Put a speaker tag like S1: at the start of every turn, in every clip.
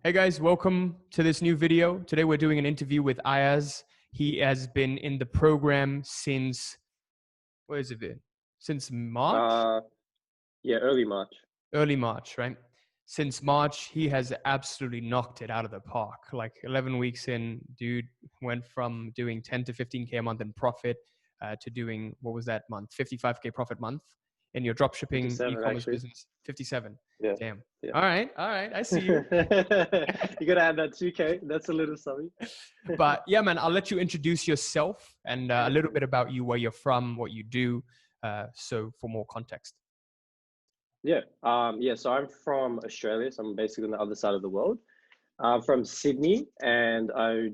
S1: Hey guys, welcome to this new video. Today we're doing an interview with Ayaz. He has been in the program since, what has it been? Since March?
S2: Uh, yeah, early March.
S1: Early March, right? Since March, he has absolutely knocked it out of the park. Like 11 weeks in, dude went from doing 10 to 15K a month in profit to doing, what was that month? 55K profit month in your dropshipping
S2: 57
S1: e-commerce
S2: actually.
S1: business. 57.
S2: Yeah,
S1: Damn.
S2: yeah.
S1: All right. All right. I see you.
S2: You gotta add that 2K. That's a little something.
S1: But yeah, man, I'll let you introduce yourself and a little bit about you, where you're from, what you do. So for more context.
S2: Yeah. Yeah. So I'm from Australia. So I'm basically on the other side of the world. I'm from Sydney, and I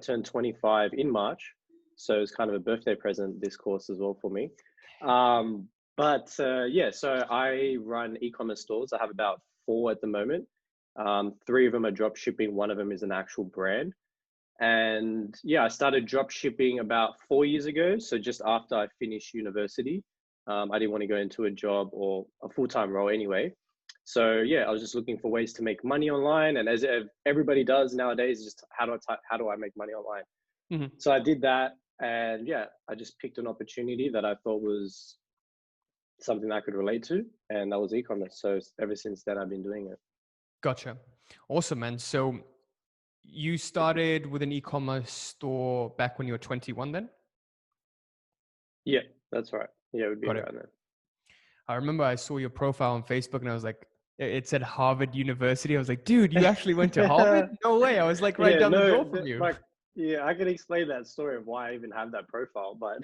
S2: turned 25 in March, so it's kind of a birthday present this course as well for me. Yeah, so I run e-commerce stores. I have about four at the moment. Three of them are drop shipping. One of them is an actual brand. And yeah, I started drop shipping about 4 years ago. So just after I finished university, I didn't want to go into a job or a full-time role anyway. So yeah, I was just looking for ways to make money online, and as everybody does nowadays, just how do I make money online?
S1: Mhm.
S2: So I did that, and yeah, I just picked an opportunity that I thought was something I could relate to, and that was e-commerce. So ever since then, I've been doing it.
S1: Gotcha. Awesome, man. So you started with an e-commerce store back when you were 21 then?
S2: Yeah, that's right. Yeah, it would be
S1: Got it.
S2: around there.
S1: I remember I saw your profile on Facebook and I was like, it said Harvard University. I was like, dude, you actually went to Harvard? No way. I was like right
S2: Yeah,
S1: down the
S2: no,
S1: door from you.
S2: like, yeah, I can explain that story of why I even have that profile. But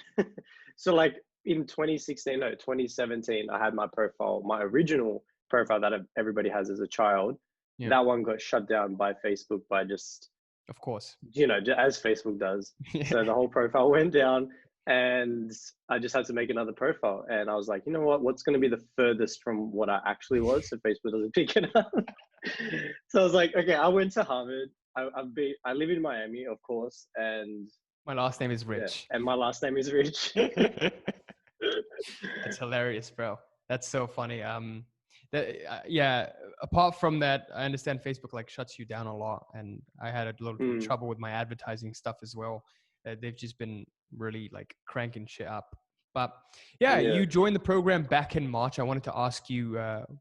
S2: so, like, in 2016, no, 2017, I had my profile, my original profile that everybody has as a child.
S1: Yeah,
S2: That one got shut down by Facebook by just,
S1: of course.
S2: as Facebook does.
S1: Yeah.
S2: So the whole profile went down, and I just had to make another profile. And I was like, you know what? What's going to be the furthest from what I actually was so Facebook doesn't pick it up? So I was like, okay, I went to Harvard. I live in Miami, of course, and
S1: My last name is
S2: yeah,
S1: Rich.
S2: and my last name is Rich.
S1: That's hilarious, bro. That's so funny. Yeah. Apart from that, I understand Facebook like shuts you down a lot, and I had a little
S2: Mm,
S1: trouble with my advertising stuff as well. They've just been really like cranking shit up. But yeah,
S2: yeah.
S1: you joined the program back in March. I wanted to ask you,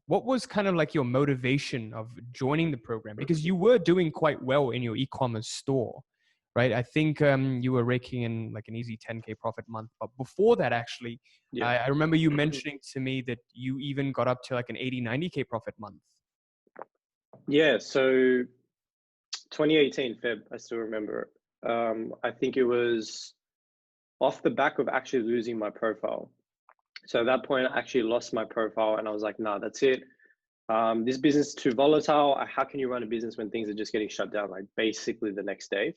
S1: what was kind of like your motivation of joining the program? Because you were doing quite well in your e-commerce store, right? I think you were raking in like an easy 10K profit month. But before that, actually,
S2: Yeah.
S1: I remember you mentioning to me that you even got up to like an 80, 90K profit month.
S2: Yeah. So 2018 Feb, I still remember it. I think it was off the back of actually losing my profile. So at that point, I actually lost my profile, and I was like, nah, that's it. This business is too volatile. How can you run a business when things are just getting shut down, like basically the next day?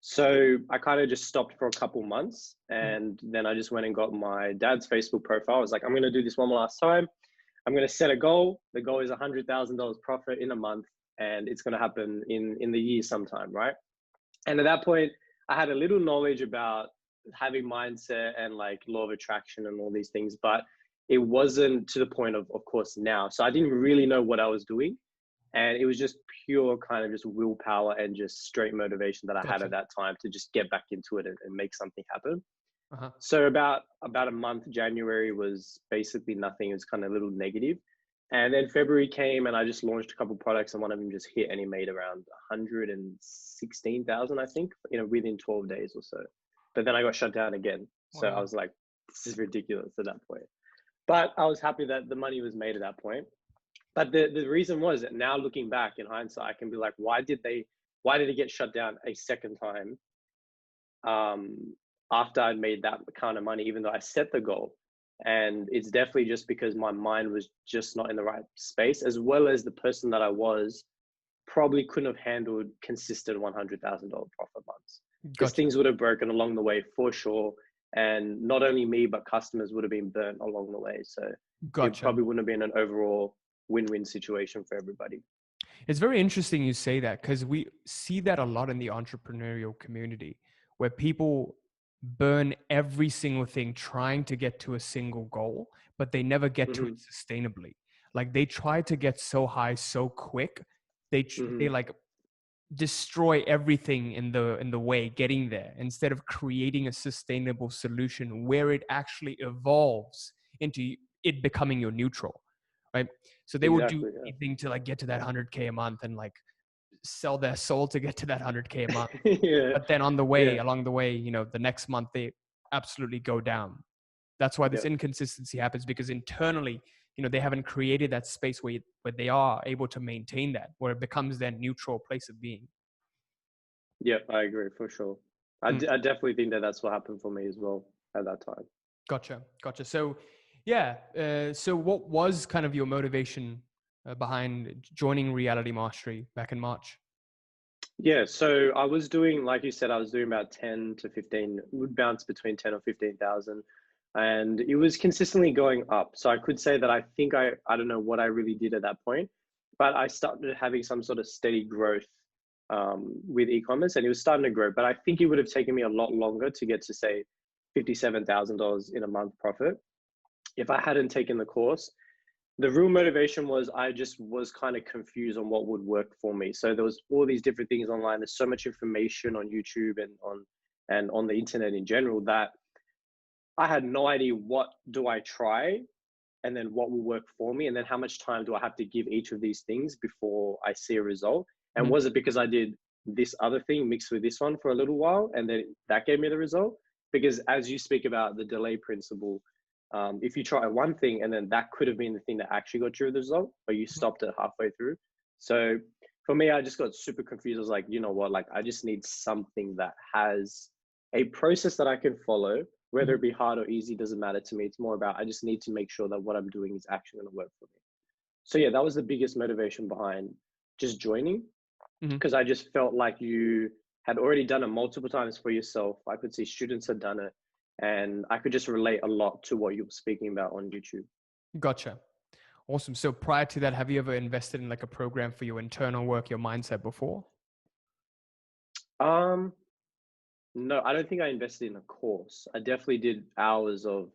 S2: So I kind of just stopped for a couple months,
S1: Mhm.
S2: and then I just went and got my dad's Facebook profile. I was like, I'm going to do this one last time. I'm going to set a goal. The goal is $100,000 profit in a month, and it's going to happen in the year sometime, right? And at that point, I had a little knowledge about having mindset and like law of attraction and all these things, but it wasn't to the point of course, now. So I didn't really know what I was doing. And it was just pure kind of just willpower and just straight motivation that I had at
S1: Gotcha.
S2: that time to just get back into it and make something happen.
S1: Uh-huh.
S2: So about a month, January was basically nothing. It was kind of a little negative. And then February came, and I just launched a couple products, and one of them just hit, and he made around 116,000, I think, within 12 days or so. But then I got shut down again. So I
S1: Wow.
S2: was like, this is ridiculous at that point. But I was happy that the money was made at that point. But the reason was that now looking back in hindsight, I can be like, why did it get shut down a second time? After I'd made that kind of money, even though I set the goal. And it's definitely just because my mind was just not in the right space, as well as the person that I was probably couldn't have handled consistent $100,000 profit months, because
S1: Gotcha.
S2: things would have broken along the way for sure. And not only me, but customers would have been burnt along the way. So it
S1: Gotcha.
S2: probably wouldn't have been an overall win-win situation for everybody.
S1: It's very interesting you say that because we see that a lot in the entrepreneurial community where people burn every single thing trying to get to a single goal, but they never get to it
S2: Hmm.
S1: sustainably. Like they try to get so high so quick they like destroy everything in the way getting there, instead of creating a sustainable solution where it actually evolves into it becoming your neutral, right? So they will do
S2: Exactly.
S1: anything to like get to that 100K a month and like sell their soul to get to that 100K a month.
S2: Yeah. Yeah.
S1: But then on the way,
S2: Yeah.
S1: along the way, you know, the next month they absolutely go down. That's why this
S2: Yeah.
S1: inconsistency happens, because internally, you know, they haven't created that space where they are able to maintain that, where it becomes their neutral place of being.
S2: Yeah. I agree for sure.
S1: Mm,
S2: I definitely think that that's what happened for me as well at that time.
S1: gotcha. So, yeah. So, what was kind of your motivation behind joining Reality Mastery back in March?
S2: Yeah, so I was doing, like you said, I was doing about 10 to 15, would bounce between 10 or 15,000. And it was consistently going up. So I could say that I don't know what I really did at that point, but I started having some sort of steady growth with e-commerce, and it was starting to grow. But I think it would have taken me a lot longer to get to, say, $57,000 in a month profit if I hadn't taken the course. The real motivation was I just was kind of confused on what would work for me. So there was all these different things online. There's so much information on YouTube and on the internet in general that I had no idea what do I try and then what will work for me, and then how much time do I have to give each of these things before I see a result. And
S1: Mhm.
S2: was it because I did this other thing mixed with this one for a little while and then that gave me the result? Because as you speak about the delay principle, if you try one thing and then that could have been the thing that actually got you the result, but you stopped it halfway through. So for me, I just got super confused. I was like, you know what, like I just need something that has a process that I can follow, whether
S1: Mhm.
S2: it be hard or easy, doesn't matter to me. It's more about I just need to make sure that what I'm doing is actually going to work for me. So yeah, that was the biggest motivation behind just joining,
S1: Mhm.
S2: because I just felt like you had already done it multiple times for yourself. I could see students had done it, and I could just relate a lot to what you were speaking about on YouTube.
S1: Gotcha. Awesome. So prior to that, have you ever invested in like a program for your internal work, your mindset before?
S2: Um, no, I don't think I invested in a course. I definitely did hours of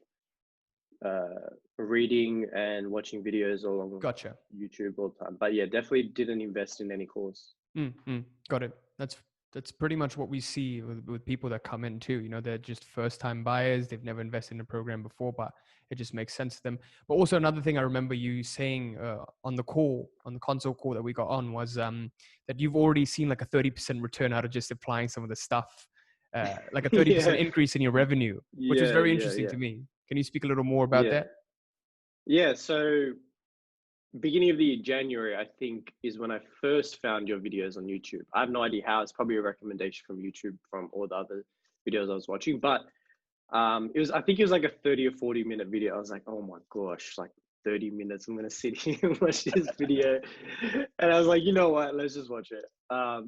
S2: reading and watching videos along
S1: Gotcha.
S2: YouTube all the time. But yeah, definitely didn't invest in any course.
S1: Got it. That's pretty much what we see with people that come in too. You know, they're just first time buyers. They've never invested in a program before, but it just makes sense to them. But also another thing I remember you saying on the console call that we got on was that you've already seen like a 30% return out of just applying some of the stuff, like a 30%
S2: Yeah,
S1: increase in your revenue, which was very interesting
S2: yeah.
S1: to me. Can you speak a little more about
S2: Yeah.
S1: that?
S2: Yeah. So beginning of the year, January, I think, is when I first found your videos on YouTube. I have no idea how. It's probably a recommendation from YouTube from all the other videos I was watching. But it was, I think it was like a 30 or 40-minute video. I was like, oh my gosh, like 30 minutes. I'm gonna sit here and watch this video. And I was like, you know what, let's just watch it.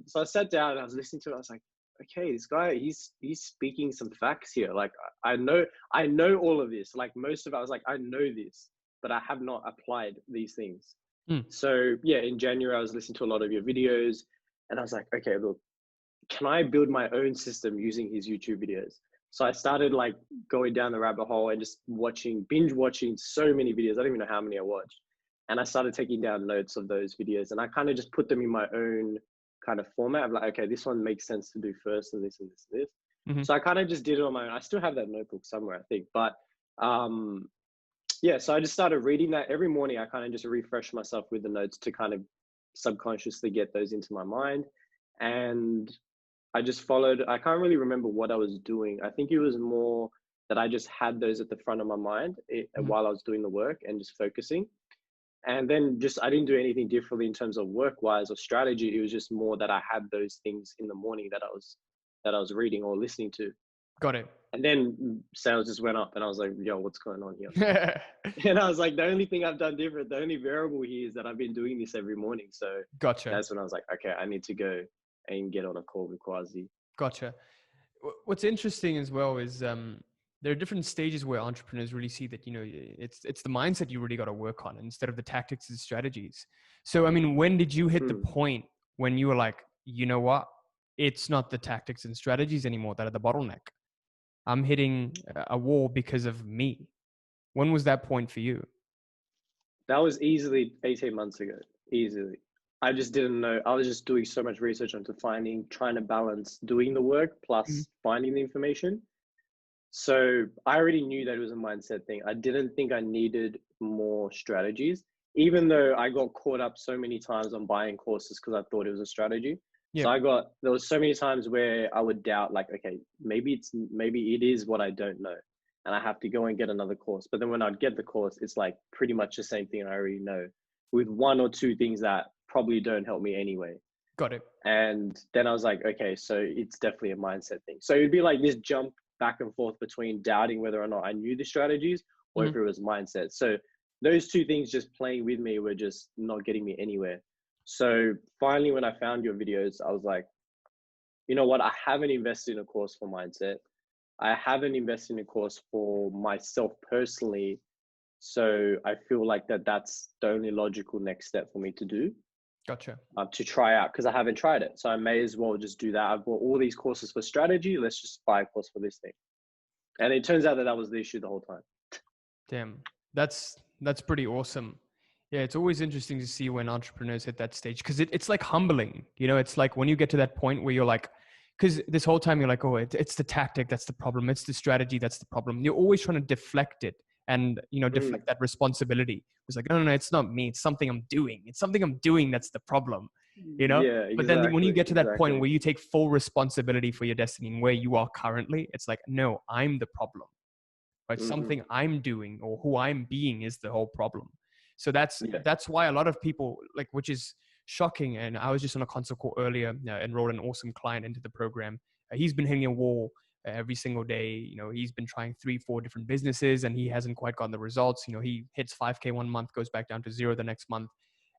S2: So I sat down and I was listening to it. I was like, okay, this guy, he's speaking some facts here. Like I know all of this. Like most of it, I was like, I know this, but I have not applied these things.
S1: Mm,
S2: So yeah, in January, I was listening to a lot of your videos and I was like, okay, look, can I build my own system using his YouTube videos? So I started like going down the rabbit hole and just binge watching so many videos. I don't even know how many I watched. And I started taking down notes of those videos and I kind of just put them in my own kind of format of like, okay, this one makes sense to do first and this and this and this.
S1: mhm.
S2: So I kind of just did it on my own. I still have that notebook somewhere, I think. But um, yeah, so I just started reading that every morning. I kind of just refresh myself with the notes to kind of subconsciously get those into my mind. And I just followed. I can't really remember what I was doing. I think it was more that I just had those at the front of my mind
S1: Mhm.
S2: while I was doing the work and just focusing. And then just I didn't do anything differently in terms of work wise or strategy. It was just more that I had those things in the morning that I was reading or listening to.
S1: Got it.
S2: And then sales just went up, and I was like, "Yo, what's going on here?" And I was like, "The only thing I've done different, the only variable here is that I've been doing this every morning." So
S1: Gotcha.
S2: that's when I was like, "Okay, I need to go and get on a call with Quasi."
S1: Gotcha. What's interesting as well is there are different stages where entrepreneurs really see that, you know, it's the mindset you really got to work on instead of the tactics and strategies. So I mean, when did you hit the
S2: Hmm.
S1: point when you were like, you know what, it's not the tactics and strategies anymore that are the bottleneck? I'm hitting a wall because of me. When was that point for you?
S2: That was easily 18 months ago. Easily. I just didn't know. I was just doing so much research onto trying to balance doing the work
S1: Mhm.
S2: plus finding the information. So I already knew that it was a mindset thing. I didn't think I needed more strategies, even though I got caught up so many times on buying courses because I thought it was a strategy. So
S1: Yep.
S2: there was so many times where I would doubt, like, okay, maybe it is what I don't know, and I have to go and get another course. But then when I'd get the course, it's like pretty much the same thing I already know, with one or two things that probably don't help me anyway.
S1: Got it.
S2: And then I was like, okay, so it's definitely a mindset thing. So it'd be like this jump back and forth between doubting whether or not I knew the strategies or
S1: Mhm.
S2: if it was mindset. So those two things just playing with me were just not getting me anywhere. So finally, when I found your videos, I was like, you know what? I haven't invested in a course for mindset. I haven't invested in a course for myself personally. So I feel like that's the only logical next step for me to do,
S1: Gotcha.
S2: to try out because I haven't tried it. So I may as well just do that. I've bought all these courses for strategy. Let's just buy a course for this thing. And it turns out that was the issue the whole time.
S1: Damn. That's pretty awesome. Yeah, it's always interesting to see when entrepreneurs hit that stage because it's like humbling. You know, it's like when you get to that point where you're like, because this whole time you're like, oh, it's the tactic that's the problem. It's the strategy that's the problem. You're always trying to deflect it and, you know,
S2: Mm,
S1: deflect that responsibility. It's like, no, no, no, it's not me. It's something I'm doing. It's something I'm doing that's the problem, you know?
S2: yeah,
S1: But then when you
S2: exactly,
S1: get to that point
S2: exactly.
S1: where you take full responsibility for your destiny and where you are currently, it's like, no, I'm the problem, right?
S2: Hmm.
S1: Something I'm doing or who I'm being is the whole problem. So that's
S2: Yeah,
S1: that's why a lot of people like, which is shocking. And I was just on a consult call earlier, enrolled an awesome client into the program. He's been hitting a wall every single day. You know, he's been trying 3, 4 different businesses and he hasn't quite gotten the results. You know, he hits 5K one month, goes back down to zero the next month.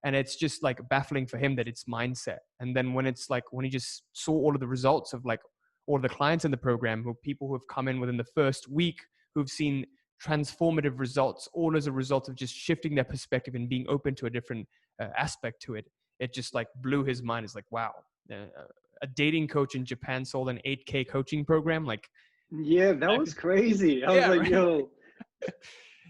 S1: And it's just like baffling for him that it's mindset. And then when it's like, when he just saw all of the results of like all of the clients in the program, who people who have come in within the first week, who've seen transformative results, all as a result of just shifting their perspective and being open to a different aspect to it. It just like blew his mind. It's like, wow, a dating coach in Japan sold an 8K coaching program. Like,
S2: yeah, that was crazy. I was
S1: yeah,
S2: like,
S1: right.
S2: yo,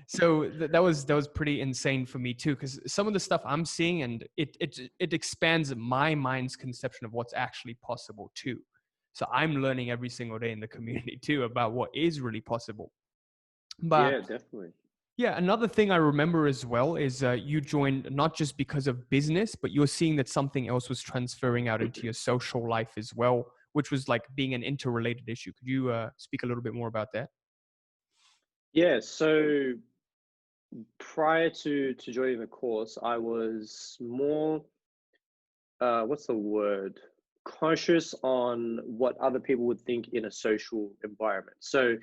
S1: So that was pretty insane for me too, because some of the stuff I'm seeing, and it expands my mind's conception of what's actually possible too. So I'm learning every single day in the community too about what is really possible. But
S2: yeah, definitely.
S1: yeah, another thing I remember as well is you joined not just because of business, but you're seeing that something else was transferring out into your social life as well, which was like being an interrelated issue. Could you speak a little bit more about that?
S2: Yeah, so prior to joining the course, I was more what's the word? Conscious on what other people would think in a social environment. So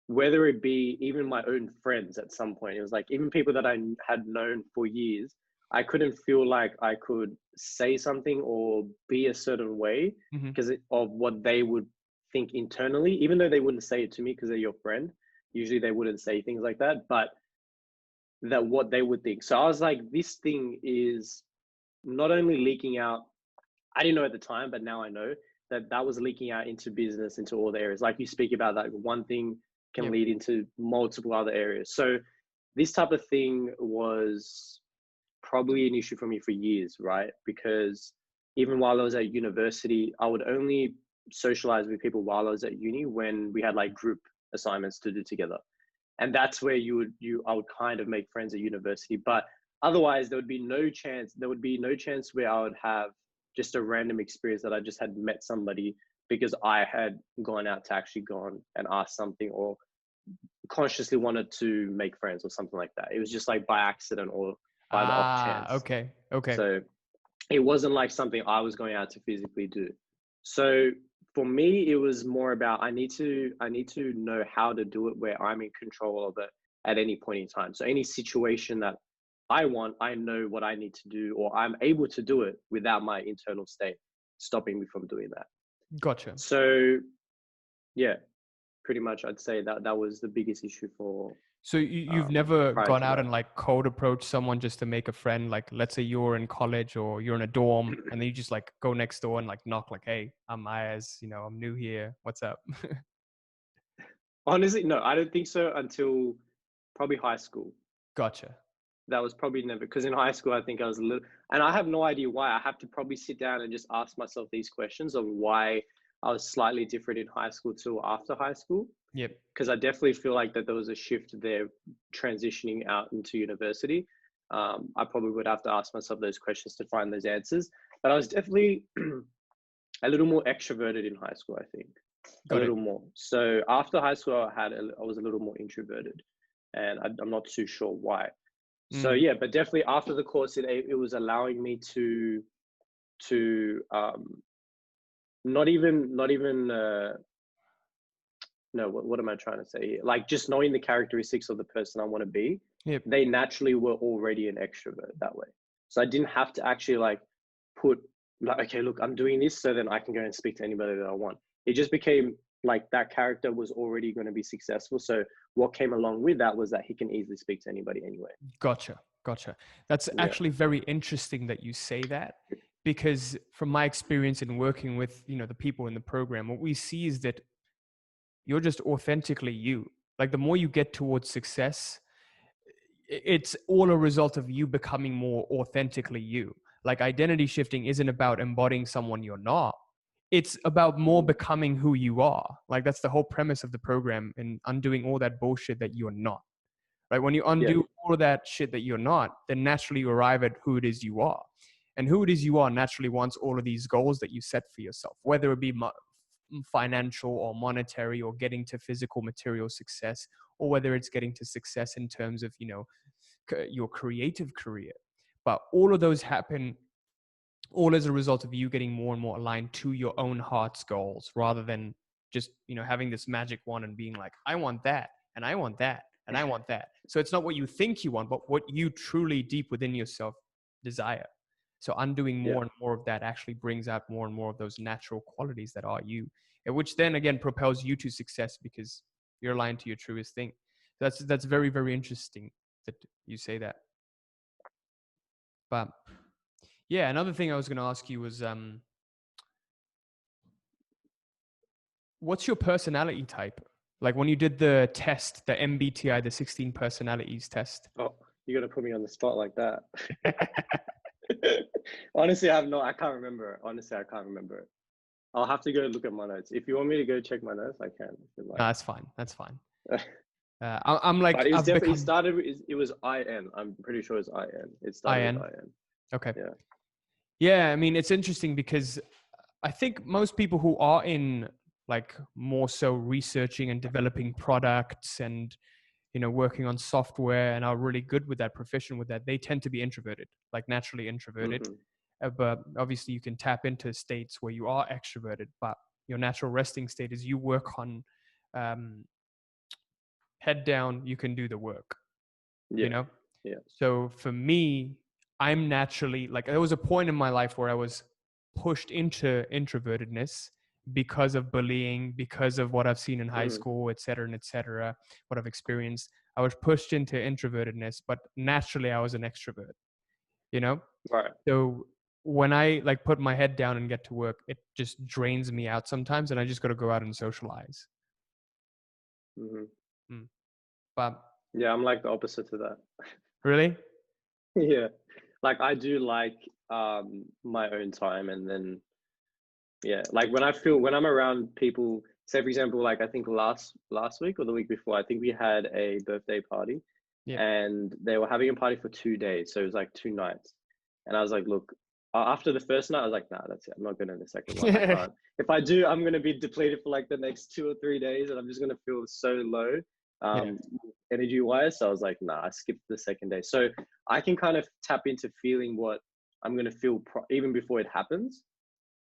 S2: whether it be even my own friends at some point, it was like even people that I had known for years, I couldn't feel like I could say something or be a certain way
S1: Hmm.
S2: because of what they would think internally, even though they wouldn't say it to me because they're your friend. Usually they wouldn't say things like that, but that what they would think. So I was like, this thing is not only leaking out. I didn't know at the time, but now I know that was leaking out into business, into all the areas. Like you speak about that one thing can
S1: Yep.
S2: lead into multiple other areas. So this type of thing was probably an issue for me for years, right? Because even while I was at university, I would only socialize with people while I was at uni when we had like group assignments to do together. And that's where I would kind of make friends at university. But otherwise there would be no chance where I would have just a random experience that I just had met somebody because I had gone out to actually go on and ask something or consciously wanted to make friends or something like that. It was just like by accident or by the off
S1: Ah,
S2: chance.
S1: okay, okay,
S2: So it wasn't like something I was going out to physically do. So for me, it was more about I need to know how to do it where I'm in control of it at any point in time. So any situation that I want, I know what I need to do, or I'm able to do it without my internal state stopping me from doing that.
S1: gotcha.
S2: So yeah, pretty much I'd say that was the biggest issue for
S1: So you've never
S2: prior
S1: gone
S2: to
S1: out
S2: that.
S1: and like cold approach someone just to make a friend? Like, let's say you're in college or you're in a dorm, and then you just like go next door and like knock, like, "Hey, I'm Ayaz. You know, I'm new here. What's up?"
S2: Honestly, no, I don't think so until probably high school.
S1: Gotcha.
S2: that was probably never, because in high school I think I was a little, and I have no idea why. I have to probably sit down and just ask myself these questions of why I was slightly different in high school to after high school.
S1: Yep.
S2: Because I definitely feel like that there was a shift there transitioning out into university. I probably would have to ask myself those questions to find those answers. But I was definitely a little more extroverted in high school, I think. A
S1: Got it.
S2: little more. So after high school, I was a little more introverted, and I'm not too sure why. So
S1: Mm.
S2: yeah, but definitely after the course, it was allowing me to not even no, what am I trying to say here? Like just knowing the characteristics of the person I want to be,
S1: Yep.
S2: they naturally were already an extrovert that way. So I didn't have to actually like put like, okay, look, I'm doing this so then I can go and speak to anybody that I want. It just became like that character was already going to be successful. So what came along with that was that he can easily speak to anybody anyway.
S1: Gotcha. Gotcha. That's
S2: Yeah.
S1: actually very interesting that you say that, because from my experience in working with, the people in the program, what we see is that you're just authentically you. Like the more you get towards success, it's all a result of you becoming more authentically you. Like identity shifting isn't about embodying someone you're not. It's about more
S2: Mhm.
S1: becoming who you are. Like that's the whole premise of the program, and undoing all that bullshit that you're not. Right? When you
S2: Yeah.
S1: undo all of that shit that you're not, then naturally you arrive at who it is you are. And who it is you are naturally wants all of these goals that you set for yourself, whether it be financial or monetary, or getting to physical material success, or whether it's getting to success in terms of, your creative career. But all of those happen all as a result of you getting more and more aligned to your own heart's goals, rather than just, having this magic wand and being like, I want that, and I want that, and I want that. So it's not what you think you want, but what you truly deep within yourself desire. So undoing
S2: Yeah.
S1: more and more of that actually brings out more and more of those natural qualities that are you, and which then again propels you to success because you're aligned to your truest thing. That's very, very interesting that you say that. But yeah, another thing I was going to ask you was, what's your personality type? Like when you did the test, the MBTI, the 16 personalities test.
S2: Oh, you're gonna put me on the spot like that. Honestly, I can't remember it. Honestly, I can't remember it. I'll have to go look at my notes. If you want me to go check my notes, I can. If you
S1: No, that's fine. That's fine.
S2: like.
S1: I'm like,
S2: But it was
S1: I've
S2: definitely,
S1: become
S2: it was IN. I'm pretty sure it's IN. It started with
S1: IN.
S2: IN.
S1: Okay.
S2: Yeah.
S1: Yeah. I mean, it's interesting because I think most people who are in like more so researching and developing products and, working on software and are really good with that, proficient with that, they tend to be introverted, like naturally introverted.
S2: Hmm.
S1: But obviously you can tap into states where you are extroverted, but your natural resting state is you work on, um, head down, you can do the work, you
S2: Yeah.
S1: know?
S2: Yeah.
S1: So for me, I'm naturally like, there was a point in my life where I was pushed into introvertedness because of bullying, because of what I've seen in high
S2: Hmm.
S1: school, et cetera, and et cetera, what I've experienced. I was pushed into introvertedness, but naturally I was an extrovert, you know?
S2: Right.
S1: So when I like put my head down and get to work, it just drains me out sometimes, and I just got to go out and socialize.
S2: Hmm.
S1: Mm. But
S2: Yeah, I'm like the opposite to that.
S1: really,
S2: Yeah. Like I do like my own time, and then yeah, like when I'm around people, say for example, like I think last week or the week before, I think we had a birthday party,
S1: yeah,
S2: and they were having a party for 2 days, so it was like 2 nights. And I was like, look, after the first night, I was like, nah, that's it. I'm not going to the second one. I can't. If I do, I'm going to be depleted for like the next 2 or 3 days, and I'm just going to feel so low,
S1: yeah,
S2: um, energy wise. So I was like, nah, I skipped the second day. So I can kind of tap into feeling what I'm going to feel even before it happens.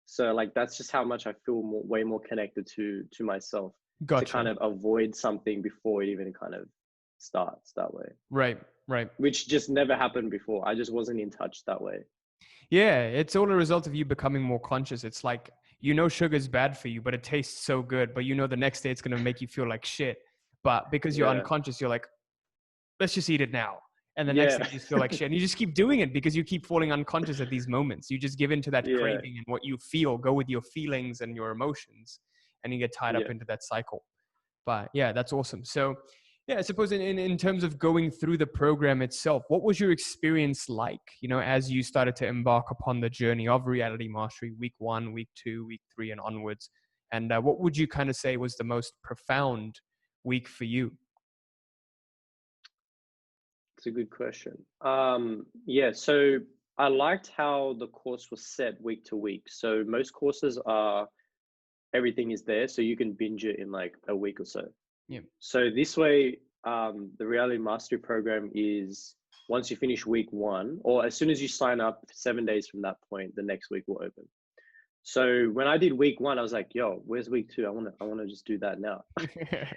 S2: So like that's just how much I feel way more connected to myself, to kind
S1: gotcha.
S2: of avoid something before it even kind of starts that way,
S1: Right, right.
S2: which just never happened before. I just wasn't in touch that way.
S1: Yeah, it's all a result of you becoming more conscious. It's like, sugar's bad for you, but it tastes so good. But the next day it's going to make you feel like shit. But because you're
S2: Yeah,
S1: unconscious, you're like, let's just eat it now. And the next day
S2: yeah,
S1: you just feel like shit. And you just keep doing it because you keep falling unconscious at these moments. You just give into that
S2: yeah,
S1: craving and what you feel, go with your feelings and your emotions, and you get tied
S2: yeah.
S1: up into that cycle. But yeah, that's awesome. So Yeah, I suppose in terms of going through the program itself, what was your experience like, as you started to embark upon the journey of reality mastery, week 1, week 2, week 3, and onwards? And what would you kind of say was the most profound week for you?
S2: It's a good question. Yeah, so I liked how the course was set week to week. So most courses are everything is there, so you can binge it in like a week or so.
S1: Yeah.
S2: So this way, the reality mastery program is once you finish week 1, or as soon as you sign up, 7 days from that point, the next week will open. So when I did week 1, I was like, "Yo, where's week 2? I wanna just do that now."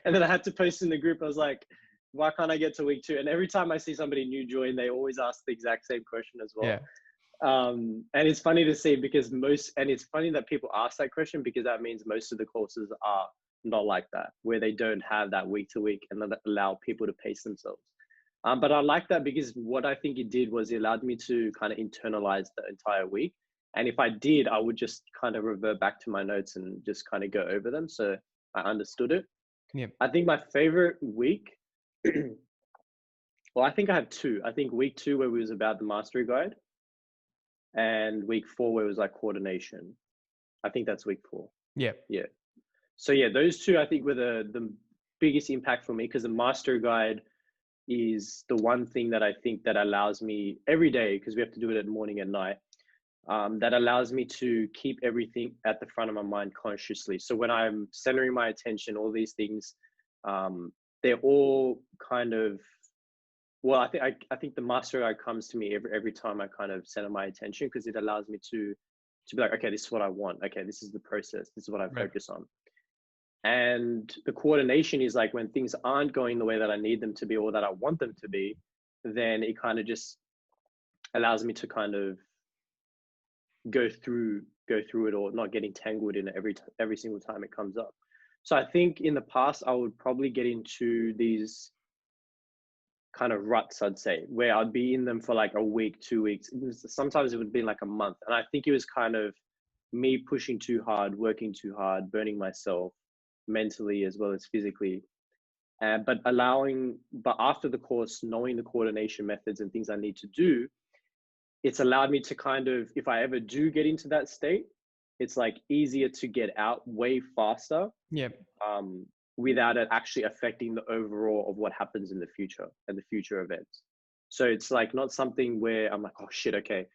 S2: And then I had to post in the group. I was like, "Why can't I get to week 2?" And every time I see somebody new join, they always ask the exact same question as well.
S1: Yeah.
S2: And it's funny to see because it's funny that people ask that question because that means most of the courses are not like that, where they don't have that week to week and allow people to pace themselves. But I like that because what I think it did was it allowed me to kind of internalize the entire week. And if I did, I would just kind of revert back to my notes and just kind of go over them. So I understood it.
S1: Yeah.
S2: I think my favorite week, well, I think I have two. I think week 2, where it was about the mastery guide, and week 4, where it was like coordination. I think that's week 4.
S1: Yeah.
S2: Yeah. So yeah, those two I think were the biggest impact for me because the master guide is the one thing that I think that allows me every day, because we have to do it at morning and night, that allows me to keep everything at the front of my mind consciously. So when I'm centering my attention, all these things, they're all kind of, well, I think the master guide comes to me every time I kind of center my attention because it allows me to be like, okay, this is what I want. Okay, this is the process. This is what I
S1: Right.
S2: focus on. And the coordination is like when things aren't going the way that I need them to be or that I want them to be, then it kind of just allows me to kind of go through it or not getting tangled in it every single time it comes up. So I think in the past I would probably get into these kind of ruts, I'd say, where I'd be in them for like a week, 2 weeks. Sometimes it would be like a month. And I think it was kind of me pushing too hard, working too hard, burning myself mentally as well as physically. But after the course, knowing the coordination methods and things I need to do, it's allowed me to kind of, if I ever do get into that state, it's like easier to get out way faster.
S1: Yeah.
S2: Without it actually affecting the overall of what happens in the future and the future events. So it's like not something where I'm like, oh shit, okay,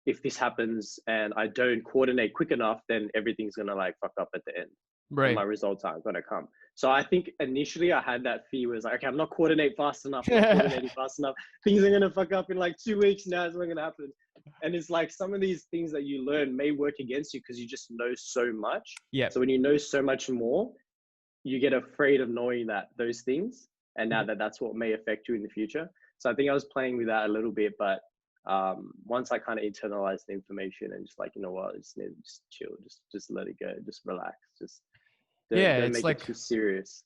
S2: if this happens and I don't coordinate quick enough, then everything's gonna like fuck up at the end and
S1: Right.
S2: my results aren't gonna come. So I think initially I had that fear was like, okay, I'm not coordinating fast enough, I'm not coordinating fast enough. Things are gonna fuck up in like 2 weeks now, it's not gonna happen. And it's like some of these things that you learn may work against you because you just know so much.
S1: Yeah.
S2: So when you know so much more, you get afraid of knowing that those things, and now that that's what may affect you in the future. So I think I was playing with that a little bit, but once I kind of internalized the information and just like, you know what, just need to just chill, just let it go, just relax, just
S1: Yeah.
S2: don't
S1: It's
S2: make it
S1: like
S2: too serious.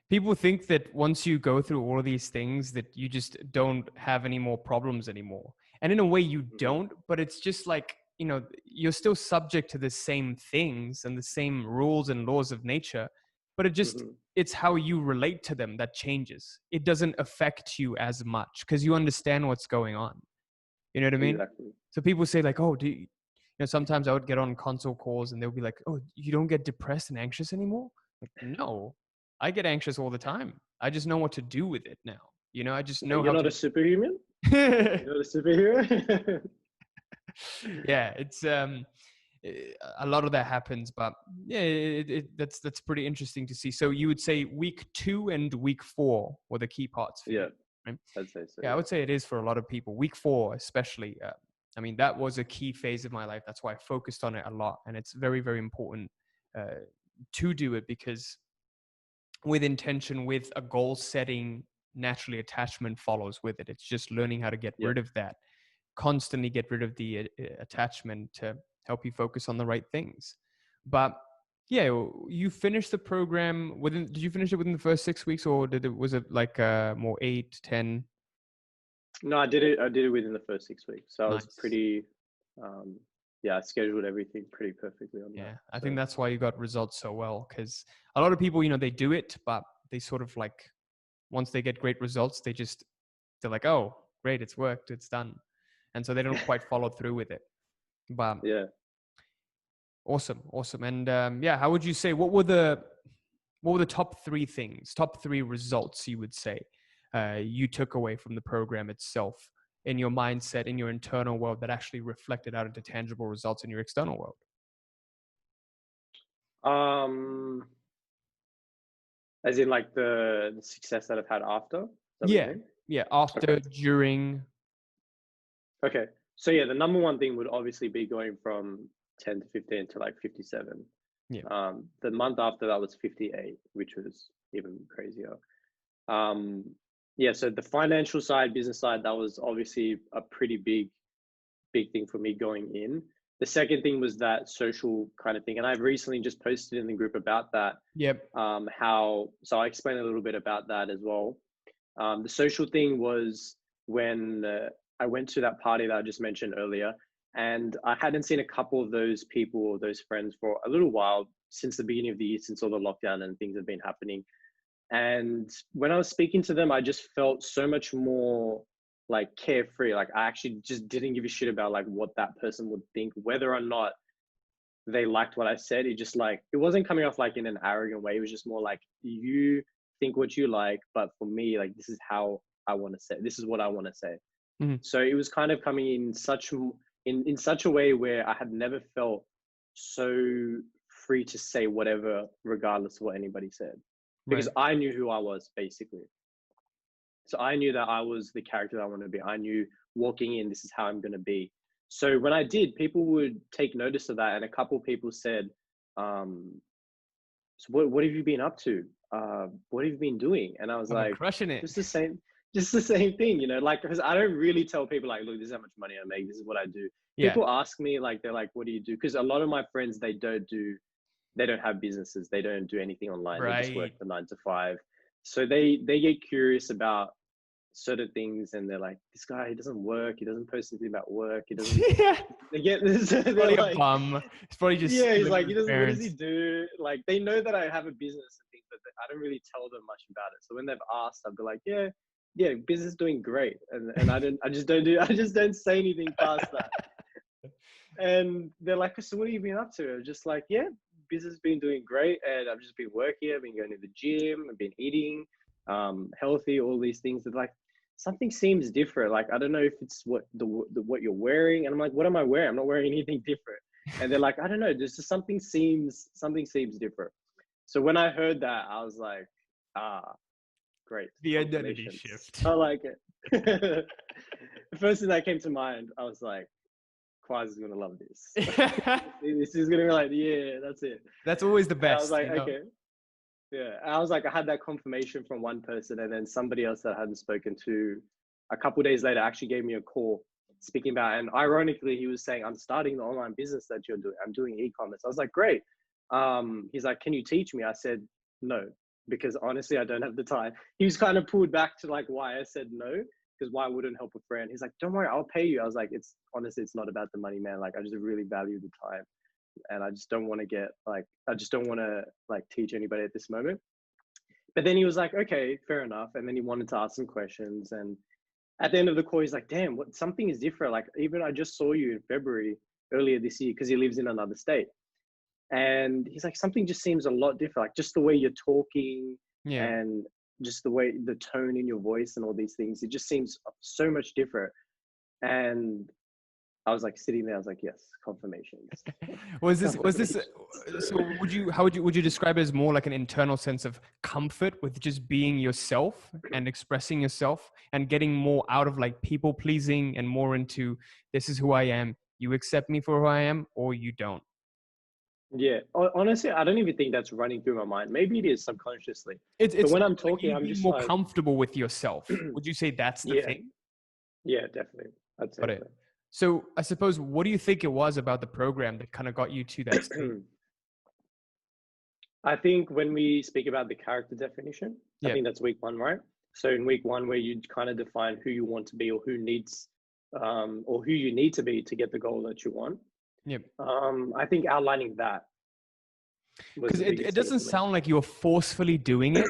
S1: people think that once you go through all of these things that you just don't have any more problems anymore. And in a way you
S2: Mm-hmm.
S1: don't, but it's just like, you're still subject to the same things and the same rules and laws of nature, but
S2: Mm-hmm.
S1: it's how you relate to them that changes. It doesn't affect you as much because you understand what's going on. You know what I mean?
S2: Exactly.
S1: So people say like, oh, sometimes I would get on console calls and they'll be like, oh, you don't get depressed and anxious anymore? Like, no, I get anxious all the time. I just know what to do with it now. I just know
S2: You're
S1: how
S2: not a
S1: to.
S2: superhuman. You're not a superhero.
S1: Yeah, it's a lot of that happens, but yeah, that's pretty interesting to see. So you would say week 2 and week 4 were the key parts for
S2: Yeah,
S1: you, right?
S2: I'd say so.
S1: Yeah, I
S2: Yeah.
S1: would say it is for a lot of people. Week 4, especially. I mean, that was a key phase of my life. That's why I focused on it a lot, and it's very, very important to do it because with intention, with a goal setting, naturally attachment follows with it. It's just learning how to get
S2: Yeah.
S1: rid of that, constantly get rid of the attachment to help you focus on the right things. But yeah, you finished the program did you finish it within the first 6 weeks, or was it like more 8, 10?
S2: No, I did it. I did it within the first 6 weeks. So I was
S1: Nice.
S2: pretty, yeah, I scheduled everything pretty perfectly on that.
S1: Yeah, I think
S2: So
S1: that's why you got results so well, because a lot of people, they do it, but they sort of like once they get great results, they're like, oh, great, it's worked, it's done. And so they don't quite follow through with it. But
S2: Yeah.
S1: awesome. And yeah, how would you say, what were the top three results you would say you took away from the program itself in your mindset, in your internal world, that actually reflected out into tangible results in your external world?
S2: As in like the success that I've had after? Is that what you
S1: Yeah.
S2: mean?
S1: Yeah. After,
S2: Okay.
S1: during.
S2: Okay. So yeah, the number one thing would obviously be going from 10 to 15 to like 57.
S1: Yeah.
S2: The month after that was 58, which was even crazier. Um, yeah, so the financial side, business side, that was obviously a pretty big thing for me going in. The second thing was that social kind of thing. And I've recently just posted in the group about that.
S1: Yep.
S2: So I explained a little bit about that as well. The social thing was when I went to that party that I just mentioned earlier, and I hadn't seen a couple of those people or those friends for a little while, since the beginning of the year, since all the lockdown and things have been happening. And when I was speaking to them, I just felt so much more like carefree. Like I actually just didn't give a shit about like what that person would think, whether or not they liked what I said. It just like, it wasn't coming off like in an arrogant way. It was just more like, you think what you like, but for me, like, this is how I want to say, this is what I want to say.
S1: Mhm.
S2: So it was kind of coming in such a way where I had never felt so free to say whatever, regardless of what anybody said, because
S1: Right.
S2: I knew who I was basically. So I knew that I was the character that I wanted to be. I knew walking in, this is how I'm going to be. So when I did, people would take notice of that. And a couple of people said, so what have you been up to? What have you been doing? And I was
S1: I'm
S2: like,
S1: crushing it.
S2: just the same thing, you know, like, because I don't really tell people like, look, this is how much money I make. This is what I do.
S1: Yeah.
S2: People ask me like, they're like, what do you do? Because a lot of my friends, they don't have businesses. They don't do anything online. They just work
S1: Right.
S2: the 9 to 5. So they get curious about certain things, and they're like, this guy, he doesn't work. He doesn't post anything about work. He doesn't.
S1: Yeah.
S2: They get this. They're
S1: Probably a
S2: like,
S1: bum. He's probably just
S2: yeah. He's
S1: living
S2: like,
S1: with
S2: he
S1: his
S2: doesn't. What does he
S1: parents.
S2: do? Like, they know that I have a business and things, but I don't really tell them much about it. So when they've asked, I'll be like, yeah, business doing great, and I just don't say anything past that. And they're like, so what have you been up to? I'm just like, yeah, business has been doing great, and I've just been working. I've been going to the gym. I've been eating healthy. All these things. That like, something seems different. Like, I don't know if it's what you're wearing. And I'm like, what am I wearing? I'm not wearing anything different. And they're like, I don't know. There's just something seems different. So when I heard that, I was like, great.
S1: The identity
S2: Confirmation.
S1: shift.
S2: I like it. The first thing that came to mind, I was like, Quaz is gonna love this. This is gonna be like, yeah, that's it.
S1: That's always the
S2: And I was
S1: best.
S2: like,
S1: You know?
S2: okay. Yeah. And I was like, I had that confirmation from one person, and then somebody else that I hadn't spoken to a couple of days later actually gave me a call speaking about, and ironically, he was saying, I'm starting the online business that you're doing. I'm doing e-commerce. I was like, great. He's like, can you teach me? I said, no, because honestly, I don't have the time. He was kind of pulled back to like why I said no, because why wouldn't help a friend? He's like, don't worry, I'll pay you. I was like, it's honestly, it's not about the money, man. Like, I just really value the time, and I just don't want to like teach anybody at this moment. But then he was like, okay, fair enough. And then he wanted to ask some questions. And at the end of the call, he's like, damn, something is different. Like, even I just saw you in February earlier this year, because he lives in another state. And he's like, something just seems a lot different. Like, just the way you're talking,
S1: Yeah.
S2: and just the tone in your voice and all these things, it just seems so much different. And I was like sitting there, I was like, yes, confirmations.
S1: was this so would you describe it as more like an internal sense of comfort with just being yourself and expressing yourself and getting more out of like people pleasing and more into, this is who I am, you accept me for who I am or you don't?
S2: Yeah, honestly, I don't even think that's running through my mind. Maybe it is subconsciously. But
S1: It's
S2: when
S1: more
S2: I'm
S1: like
S2: talking,
S1: you
S2: I'm
S1: being
S2: just
S1: more
S2: like,
S1: comfortable with yourself. Would you say that's the
S2: yeah,
S1: thing?
S2: yeah, definitely. I'd say
S1: Got it. So I suppose, what do you think it was about the program that kind of got you to that state?
S2: so. I think when we speak about the character definition, I
S1: Yeah.
S2: think that's week 1, right? So in week 1, where you kind of define who you want to be, or or who you need to be to get the goal that you want.
S1: Yep.
S2: I think outlining that was
S1: Because
S2: the
S1: it
S2: biggest thing
S1: doesn't
S2: for me.
S1: sound like you're forcefully doing it.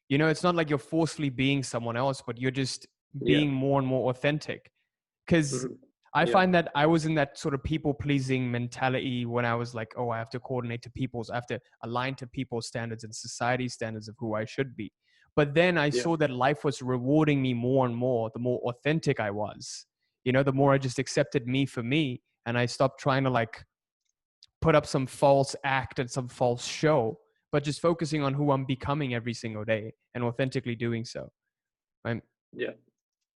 S1: You know, it's not like you're forcefully being someone else, but you're just
S2: Yeah.
S1: being more and more authentic. Because
S2: Mhm.
S1: I
S2: Yeah.
S1: find that I was in that sort of people pleasing mentality when I was like, oh, I have to coordinate to people's, I have to align to people's standards and society standards of who I should be. But then I
S2: Yeah.
S1: saw that life was rewarding me more and more the more authentic I was. You know, the more I just accepted me for me, and I stopped trying to like put up some false act and some false show, but just focusing on who I'm becoming every single day and authentically doing so. Right?
S2: Yeah.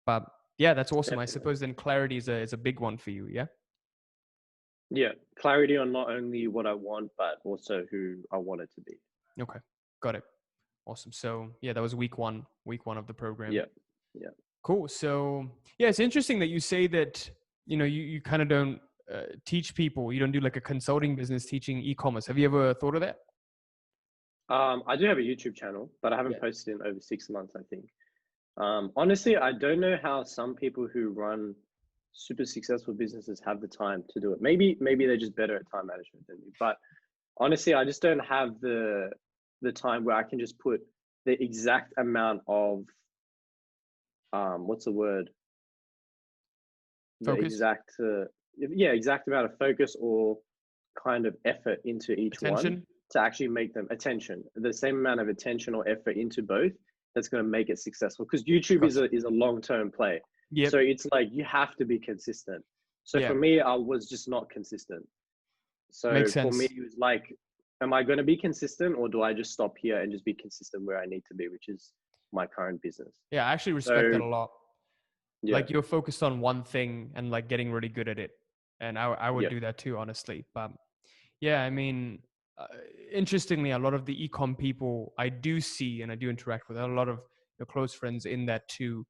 S1: But yeah, that's awesome. I
S2: Definitely.
S1: suppose then clarity is a big one for you. Yeah.
S2: Yeah. Clarity on not only what I want, but also who I want it to be.
S1: Okay. Got it. Awesome. So yeah, that was week one of the program.
S2: Yeah. Yeah.
S1: Cool. So yeah, it's interesting that you say that, you know, you kind of don't teach people, you don't do like a consulting business teaching e-commerce. Have you ever thought of that?
S2: I do have a YouTube channel, but I
S1: Yeah.
S2: haven't posted in over 6 months, I think. Honestly, I don't know how some people who run super successful businesses have the time to do it. Maybe they're just better at time management than me. But honestly, I just don't have the time where I can just put the exact amount of what's the word? The
S1: Focus,
S2: exact yeah, exact amount of focus or kind of effort into each one
S1: attention.
S2: to actually make them attention, the same amount of attention or effort into both that's going to make it successful. Because YouTube
S1: Gotcha.
S2: is a long-term play.
S1: Yep.
S2: So it's like you have to be consistent. So
S1: Yeah.
S2: for me, I was just not consistent. So
S1: Makes
S2: for me,
S1: sense.
S2: it was like, am I going to be consistent or do I just stop here and just be consistent where I need to be, which is my current business?
S1: Yeah, I actually respect that
S2: So
S1: a lot.
S2: yeah,
S1: Like you're focused on one thing and like getting really good at it. And I would
S2: yeah,
S1: do that too, honestly. But yeah, I mean, uh, interestingly, a lot of the ecom people I do see and I do interact with, a lot of your close friends in that too.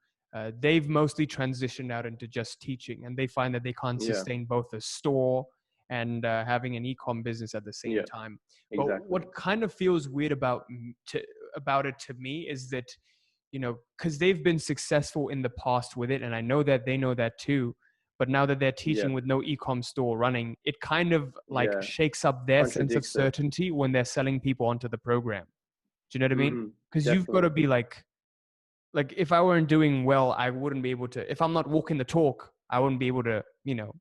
S1: They've mostly transitioned out into just teaching, and they find that they can't
S2: yeah,
S1: sustain both a store and having an ecom business at the same
S2: yeah,
S1: time. But
S2: exactly.
S1: what kind of feels weird about it to me is that, you know, because they've been successful in the past with it, and I know that they know that too. But now that they're
S2: Yeah,
S1: teaching with no ecom store running, it kind of like
S2: yeah,
S1: shakes up their sense of
S2: contradicts it.
S1: certainty when they're selling people onto the program. Do you know what I mean? Because you've got to
S2: Definitely.
S1: be like if I weren't doing well, I wouldn't be able to. If I'm not walking the talk, I wouldn't be able to. You know.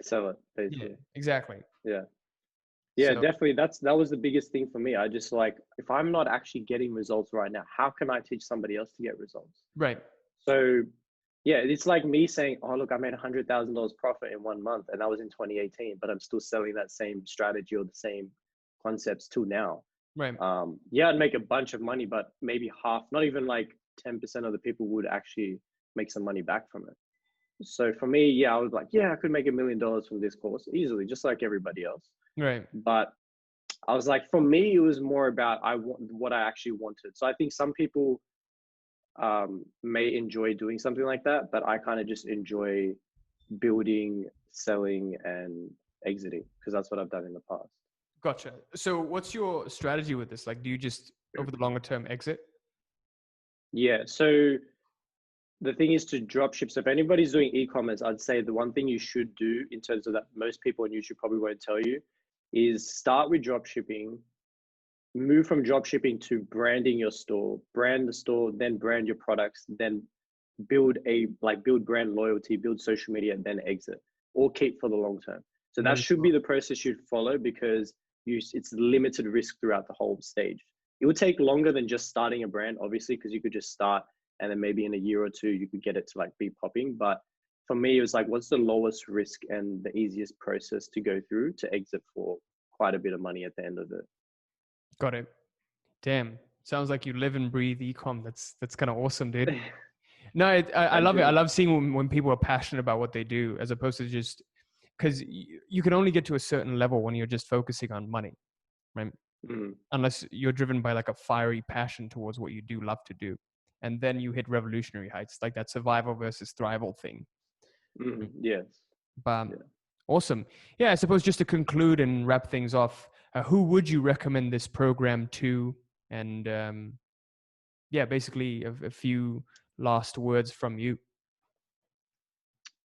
S2: Sell it,
S1: Yeah.
S2: basically.
S1: Exactly.
S2: Yeah. Yeah,
S1: So
S2: definitely. That was the biggest thing for me. I just like, if I'm not actually getting results right now, how can I teach somebody else to get results?
S1: right.
S2: So yeah, it's like me saying, oh look, I made $100,000 profit in 1 month, and that was in 2018, but I'm still selling that same strategy or the same concepts till now.
S1: Right.
S2: Yeah, I'd make a bunch of money, but maybe half, not even like 10% of the people would actually make some money back from it. So for me, yeah, I was like, yeah, I could make $1 million from this course easily, just like everybody else.
S1: Right.
S2: But I was like, for me, it was more about I want what I actually wanted. So I think some people may enjoy doing something like that, but I kind of just enjoy building, selling, and exiting because that's what I've done in the past.
S1: Gotcha. So what's your strategy with this? Like, do you just over the longer term exit?
S2: Yeah. So the thing is to drop ship. So if anybody's doing e-commerce, I'd say the one thing you should do in terms of that most people on YouTube probably won't tell you is start with drop shipping, move from drop shipping to branding your store, brand the store, then brand your products, then build brand loyalty, build social media, and then exit, or keep for the long term. So that
S1: Very
S2: should be
S1: smart.
S2: the process you'd follow because it's limited risk throughout the whole stage. It would take longer than just starting a brand, obviously, because you could just start and then maybe in a year or two you could get it to like be popping. But for me, it was like, what's the lowest risk and the easiest process to go through to exit for quite a bit of money at the end of it?
S1: Got it. Damn. Sounds like you live and breathe ecom. That's kind of awesome, dude. No, I
S2: I
S1: love it. I
S2: do.
S1: love seeing when people are passionate about what they do, as opposed to just because you can only get to a certain level when you're just focusing on money, right?
S2: Mm,
S1: Unless you're driven by like a fiery passion towards what you do love to do, and then you hit revolutionary heights, like that survival versus thrival thing.
S2: mm,
S1: Right?
S2: yes.
S1: But
S2: Yeah.
S1: awesome. Yeah, I suppose just to conclude and wrap things off, who would you recommend this program to? And yeah, basically a few last words from you.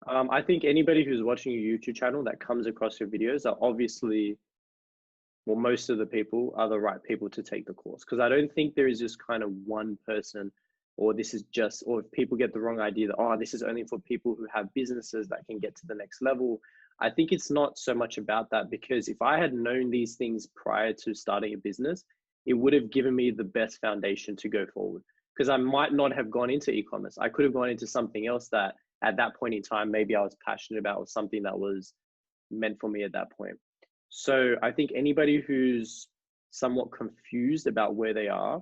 S2: I think anybody who's watching your YouTube channel that comes across your videos are obviously or most of the people are the right people to take the course. Because I don't think there is just kind of one person, or this is just, or if people get the wrong idea that, oh, this is only for people who have businesses that can get to the next level. I think it's not so much about that, because if I had known these things prior to starting a business, it would have given me the best foundation to go forward. Because I might not have gone into e-commerce. I could have gone into something else that at that point in time, maybe I was passionate about, or something that was meant for me at that point. So I think anybody who's somewhat confused about where they are,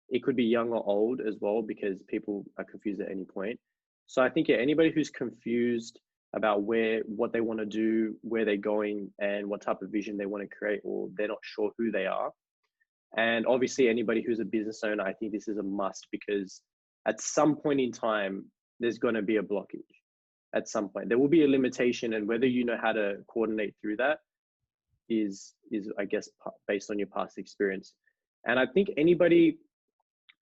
S2: it could be young or old as well, because people are confused at any point. So I think, yeah, anybody who's confused about what they want to do, where they're going, and what type of vision they want to create, or they're not sure who they are. And obviously anybody who's a business owner, I think this is a must, because at some point in time, there's going to be a blockage. At some point there will be a limitation, and whether you know how to coordinate through that is I guess based on your past experience. And I think anybody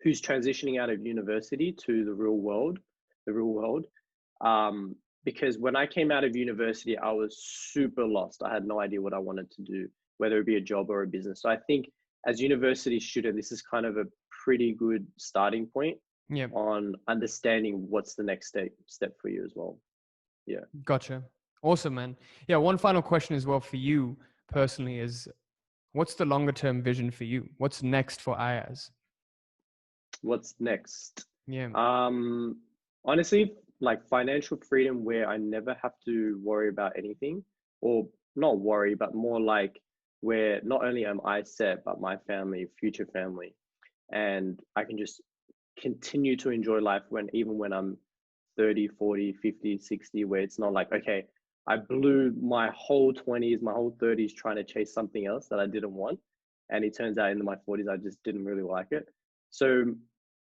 S2: who's transitioning out of university to the real world, because when I came out of university, I was super lost. I had no idea what I wanted to do, whether it be a job or a business. So I think as university student, this is kind of a pretty good starting point on understanding what's the next step for you as well. Yeah.
S1: Gotcha. Awesome, man. Yeah. One final question as well for you personally is, what's the longer term vision for you? What's next for Ayaz?
S2: What's next?
S1: Yeah.
S2: Honestly, like financial freedom, where I never have to worry about anything, or not worry, but more like where not only am I set, but my family, future family, and I can just continue to enjoy life even when I'm 30, 40, 50, 60, where it's not like, okay, I blew my whole 20s, my whole 30s trying to chase something else that I didn't want. And it turns out into my 40s, I just didn't really like it. So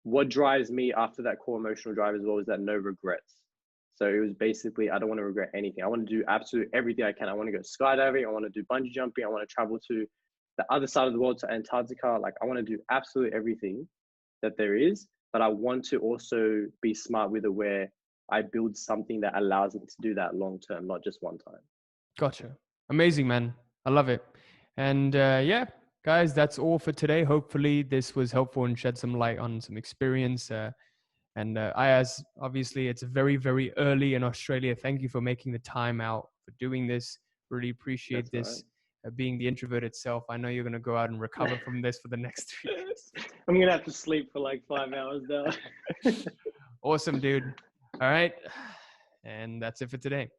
S2: what drives me after that core emotional drive as well is that no regrets. So it was basically, I don't want to regret anything. I want to do absolutely everything I can. I want to go skydiving. I want to do bungee jumping. I want to travel to the other side of the world, to Antarctica. Like, I want to do absolutely everything that there is. But I want to also be smart with it, where I build something that allows me to do that long term, not just one time.
S1: Gotcha. Amazing, man. I love it. And yeah, guys, that's all for today. Hopefully this was helpful and shed some light on some experience. And Ayaz, obviously it's very, very early in Australia. Thank you for making the time out for doing this. Really appreciate this. Being the introvert itself, I know you're going to go out and recover from this for the next 3 days.
S2: I'm going to have to sleep for like 5 hours now.
S1: Awesome, dude. All right. And that's it for today.